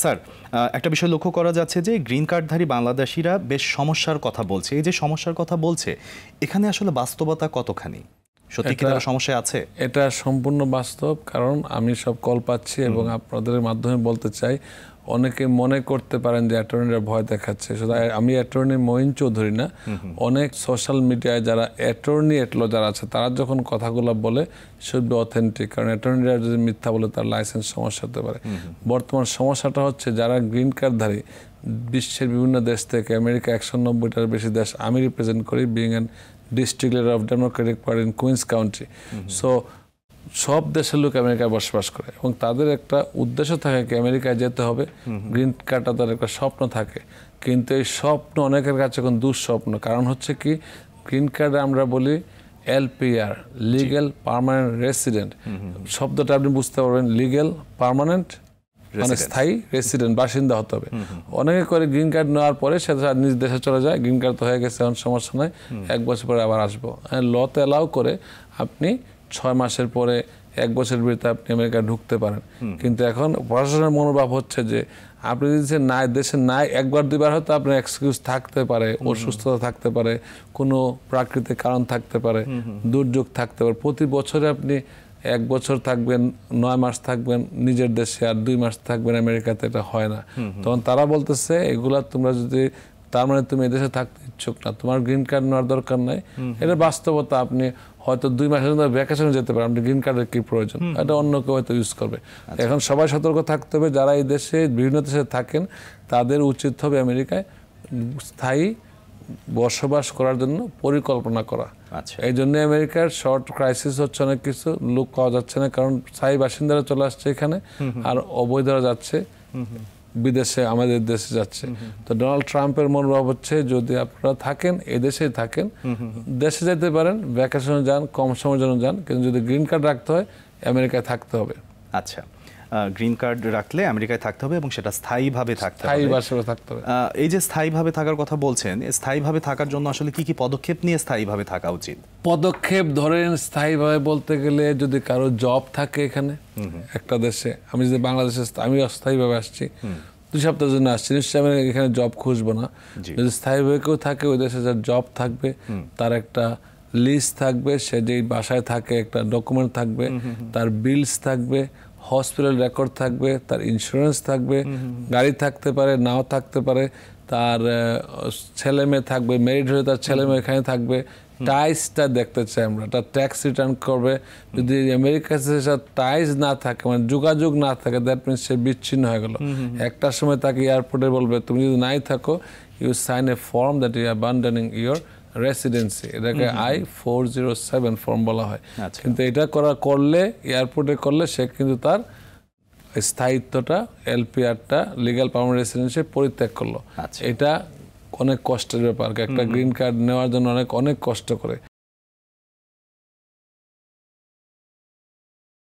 Sir, একটা বিষয় লক্ষ্য করা যাচ্ছে যে গ্রিন কার্ডধারী বাংলাদেশিরা বেশ সমস্যার কথা বলছে। এই যে সমস্যার কথা বলছে, এখানে আসলে বাস্তবতা কতখানি? সত্যি কি তারা সমস্যায় আছে? এটা সম্পূর্ণ বাস্তব, কারণ আমি সব কল পাচ্ছি এবং আপনাদের মাধ্যমে বলতে চাই, অনেকে মনে করতে পারেন যে অ্যাটর্নিরা ভয় দেখাচ্ছে। শুধু আমি অ্যাটর্নি মঈন চৌধুরী না, অনেক সোশ্যাল মিডিয়ায় যারা অ্যাটর্নি এটলো যারা আছে, তারা যখন কথাগুলো বলে শুড বি অথেন্টিক, কারণ অ্যাটর্নিরা যদি মিথ্যা বলে তার লাইসেন্স সমস্যা হতে পারে। বর্তমান সমস্যাটা হচ্ছে যারা গ্রিন কার্ডধারী বিশ্বের বিভিন্ন দেশ থেকে, আমেরিকা 190টার বেশি দেশ আমি রিপ্রেজেন্ট করি, being an district leader of Democratic Party in Queens County. So সব দেশের লোক আমেরিকায় বসবাস করে এবং তাদের একটা উদ্দেশ্য থাকে কি আমেরিকায় যেতে হবে, গ্রিন কার্ডটা তাদের একটা স্বপ্ন থাকে। কিন্তু এই স্বপ্ন অনেকের কাছে এখন দুঃস্বপ্ন। কারণ হচ্ছে কি, গ্রিন কার্ডে আমরা বলি এলপিআর, লিগ্যাল পার্মানেন্ট রেসিডেন্ট। শব্দটা আপনি বুঝতে পারবেন, লিগ্যাল পার্মানেন্ট মানে স্থায়ী রেসিডেন্ট, বাসিন্দা হতে হবে। অনেকে করে গ্রিন কার্ড নেওয়ার পরে সে নিজ দেশে চলে যায়, গ্রিন কার্ড তো হয়ে গেছে, এখন সমস্যা নয়, 1 বছর পরে আবার আসবো। লতে অ্যালাউ করে আপনি 6 মাসের পরে 1 বছরের ভিতরে আপনি আমেরিকায় ঢুকতে পারেন। কিন্তু এখন প্রশাসনের মনোভাব হচ্ছে যে আপনি যদি দেশে নাই 1-2বার হয়তো আপনার এক্সকিউজ থাকতে পারে, অসুস্থতা থাকতে পারে, কোনো প্রাকৃতিক কারণ থাকতে পারে, দুর্যোগ থাকতে পারে। প্রতি বছরে আপনি 1 বছর থাকবেন, 9 মাস থাকবেন নিজের দেশে, আর 2 মাস থাকবেন আমেরিকাতে, এটা হয় না। তখন তারা বলতেছে এগুলা তোমরা যদি, তার মানে তুমি এদেশে থাকতে ইচ্ছুক না, তোমার গ্রিন কার্ড নেওয়ার দরকার নাই। এটা বাস্তবতা। আপনি হয়তো 2 মাসের জন্য ভ্যাকেশনে যেতে পারেন, আপনি গ্রিন কার্ডের কি প্রয়োজন? এটা অন্য কেউ হয়তো ইউজ করবে। এখন সবাই সতর্ক থাকতে হবে, যারা এই দেশে বিভিন্ন দেশে থাকেন তাদের উচিত হবে আমেরিকায় স্থায়ী বসবাস করার জন্য পরিকল্পনা করা। এই জন্য আমেরিকার শর্ট ক্রাইসিস হচ্ছে, অনেক কিছু লোক পাওয়া যাচ্ছে না, কারণ স্থায়ী বাসিন্দারা চলে আসছে এখানে, আর অবৈধরা যাচ্ছে বিদেশে, আমাদের দেশে যাচ্ছে। তো ডোনাল্ড ট্রাম্পের মনোভাব হচ্ছে যদি আপনারা থাকেন এদেশেই থাকেন, দেশে যেতে পারেন, ভ্যাকেশনে যান, কম সময়ের জন্য যান, কিন্তু যদি গ্রিন কার্ড রাখতে হয় আমেরিকায় থাকতে হবে। আচ্ছা, গ্রিন কার্ড রাখলে আমেরিকায় থাকতে হবে এবং সেটা স্থায়ীভাবে থাকতে হবে। এই যে স্থায়ীভাবে থাকার কথা বলছেন, স্থায়ীভাবে থাকার জন্য আসলে কি কি পদক্ষেপ নিয়ে স্থায়ীভাবে থাকা উচিত? পদক্ষেপ ধরেন স্থায়ীভাবে বলতে গেলে, যদি কারো জব থাকে এখানে একটা দেশে, আমি যদি বাংলাদেশে, আমি অস্থায়ীভাবে আসছি, 2 সপ্তাহের জন্য আসছি, নিশ্চয়ই আমি এখানে জব খুঁজবো না। যদি স্থায়ীভাবে কেউ থাকে, ওই দেশে যার জব থাকবে, তার একটা লিস্ট থাকবে, সে যেই বাসায় থাকে একটা ডকুমেন্ট থাকবে, তার বিলস থাকবে, হসপিটাল রেকর্ড থাকবে, তার ইন্স্যুরেন্স থাকবে, গাড়ি থাকতে পারে, নাও থাকতে পারে, তার ছেলে মেয়ে থাকবে, ম্যারিড হলে তার ছেলে মেয়ে এখানে থাকবে। টাইসটা দেখতে চাই আমরা, তার ট্যাক্স রিটার্ন করবে। যদি আমেরিকার সাথে টাইস না থাকে, মানে যোগাযোগ না থাকে, দ্যাট মিনস সে বিচ্ছিন্ন হয়ে গেল। একটা সময় তাকে এয়ারপোর্টে বলবে তুমি যদি নাই থাকো, you sign a form that you abandoning your residency, এটাকে I-407 ফর্ম বলা হয়। কিন্তু এটা করলে, এয়ারপোর্টে করলে, সে কিন্তু তার স্থায়িত্বটা, এলপিআরটা, লিগ্যাল পার্মানেন্ট রেসিডেন্সি পরিত্যাগ করলো। এটা অনেক কষ্টের ব্যাপার, একটা গ্রিন কার্ড নেওয়ার জন্য অনেক কষ্ট করে।